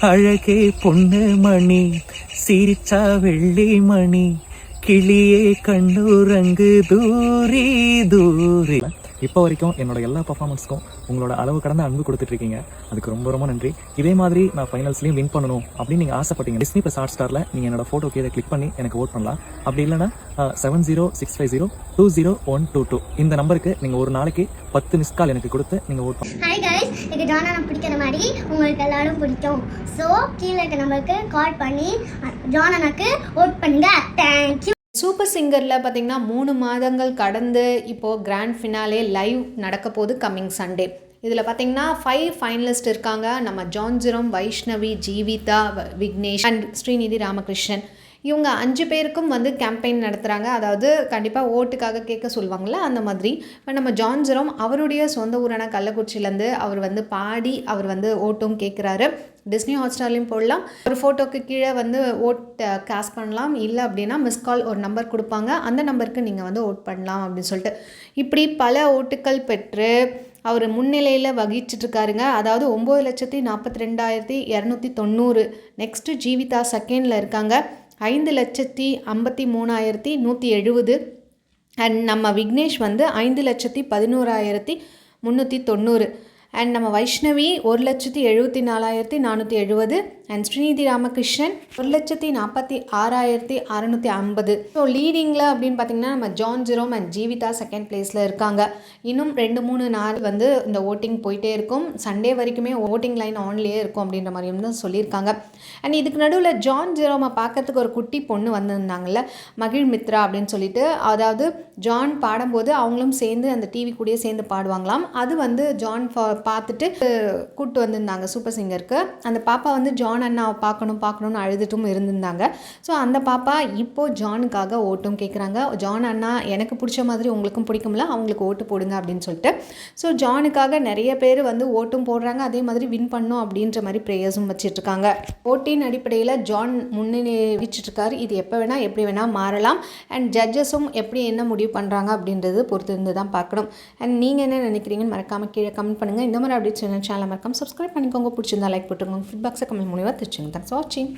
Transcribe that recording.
அழகே பொண்ணு மணி சிரிச்சா வெள்ளி மணி கிளியே கண்ணுரங்கு தூரி தூரி. இப்போ வரைக்கும் என்னோட எல்லா பர்ஃபார்மன்ஸ்க்கும் உங்களோட அளவு கடந்த அன்பு கொடுத்துட்ருக்கீங்க. அதுக்கு ரொம்ப ரொம்ப நன்றி. இதே மாதிரி நான் ஃபைனல்ஸ்லையும் வின் பண்ணணும் அப்படின்னு நீங்கள் ஆசைப்பட்டீங்க. டிஸ்னி ப்ளஸ் ஹாட் ஸ்டாரில் நீங்கள் என்னோட ஃபோட்டோ கீழே கிளிக் பண்ணி எனக்கு ஓட் பண்ணலாம். அப்படி இல்லைனா 7065020122 இந்த நம்பருக்கு நீங்கள் ஒரு நாளைக்கு 10 மிஸ் கால் எனக்கு கொடுத்து நீங்கள் ஓட் பண்ணலாம். ஹாய் கைஸ், எனக்கு ஜானா பிடிக்கிற மாதிரி உங்களுக்கு எல்லாரும் பிடிக்கும். ஸோ கீழே இருக்க நம்பருக்கு கால் பண்ணி ஜானாக்கு ஓட் பண்ணுங்க. தேங்க்யூ. சூப்பர் சிங்கரில் பார்த்திங்கன்னா 3 மாதங்கள் கடந்து இப்போது கிராண்ட் ஃபினாலே லைவ் நடக்க போகுது கம்மிங் சண்டே. இதில் பார்த்திங்கன்னா 5 ஃபைனலிஸ்ட் இருக்காங்க. நம்ம John Jerome, Vaishnavi, Jeevitha, Vignesh and Srinidhi Ramakrishnan. இவங்க 5 பேருக்கும் வந்து கேம்பெயின் நடத்துகிறாங்க. அதாவது கண்டிப்பாக ஓட்டுக்காக கேட்க சொல்லுவாங்கள்ல, அந்த மாதிரி. இப்போ நம்ம ஜான் ஜெரோம் அவருடைய சொந்த ஊரான கள்ளக்குறிச்சியிலேருந்து அவர் வந்து பாடி அவர் வந்து ஓட்டும் கேட்குறாரு. டிஸ்னி ஹாட்ஸ்டார்லையும் போடலாம். ஒரு ஃபோட்டோக்கு கீழே வந்து ஓட் காஸ்ட் பண்ணலாம். இல்லை அப்படின்னா மிஸ் கால் ஒரு நம்பர் கொடுப்பாங்க, அந்த நம்பருக்கு நீங்கள் வந்து ஓட் பண்ணலாம் அப்படின்னு சொல்லிட்டு இப்படி பல ஓட்டுக்கள் பெற்று அவர் முன்னிலையில் வகிச்சிட்ருக்காருங்க. அதாவது 9,42,290. நெக்ஸ்ட்டு ஜீவிதா செகண்டில் இருக்காங்க, 5,53,170. அண்ட் நம்ம விக்னேஷ் வந்து 5,11,390. அண்ட் நம்ம வைஷ்ணவி 1,74,470. அண்ட் ஸ்ரீநிதி ராமகிருஷ்ணன் 1,46,650. ஸோ லீடிங்கில் அப்படின்னு பார்த்திங்கன்னா நம்ம John Jerome and Jeevitha second பிளேஸில் இருக்காங்க. இன்னும் 2-3 நாள் வந்து இந்த ஓட்டிங் போயிட்டே இருக்கும். சண்டே வரைக்குமே ஓட்டிங் லைன் ஆன்லேயே இருக்கும் அப்படின்ற மாதிரியும் தான் சொல்லியிருக்காங்க. அண்ட் இதுக்கு நடுவில் ஜான் ஜெரோமை பார்க்கறதுக்கு ஒரு குட்டி பொண்ணு வந்திருந்தாங்கல்ல, மகிழ் மித்ரா அப்படின்னு சொல்லிட்டு. அதாவது ஜான் பாடும்போது அவங்களும் சேர்ந்து அந்த டிவி கூடயே சேர்ந்து பாடுவாங்களாம். அது வந்து ஜான் பார்த்துட்டு கூப்பிட்டு வந்திருந்தாங்க சூப்பர் சிங்கருக்கு. அந்த பாப்பா வந்து ஜான் அண்ணாவை பார்க்கணும்னு அழுதுட்டும் இருந்திருந்தாங்க. ஸோ அந்த பாப்பா இப்போது ஜானுக்காக ஓட்டும் கேட்குறாங்க. ஜான் அண்ணா எனக்கு பிடிச்ச மாதிரி உங்களுக்கும் பிடிக்கும்ல, அவங்களுக்கு ஓட்டு போடுங்க அப்படின்னு சொல்லிட்டு. ஸோ ஜானுக்காக நிறைய பேர் வந்து ஓட்டும் போடுறாங்க. அதே மாதிரி வின் பண்ணும் அப்படின்ற மாதிரி ப்ரேயர்ஸும் வச்சிட்ருக்காங்க. ஓட்டின் அடிப்படையில் ஜான் முன்னணி வச்சிட்ருக்காரு. இது எப்போ வேணால் எப்படி வேணால் மாறலாம். அண்ட் ஜட்ஜஸும் எப்படி என்ன முடிவு பண்ணுறாங்க அப்படின்றது பொறுத்து இருந்து தான் பார்க்கணும். அண்ட் நீங்கள் என்ன நினைக்கிறீங்கன்னு மறக்காமல் கீழே கமெண்ட் பண்ணுங்கள். இந்த மாதிரி அப்படி சேனலை மறக்காமல் சப்ஸ்கிரைப் பண்ணிக்கோங்க. பிடிச்சிருந்தா லைக் போட்டுருங்க. ஃபீட்பேக்ஸை கமெண்ட் மூலியமாக தெரிஞ்சுங்க. தேங்க்ஸ் ஃபார் வாட்சிங்.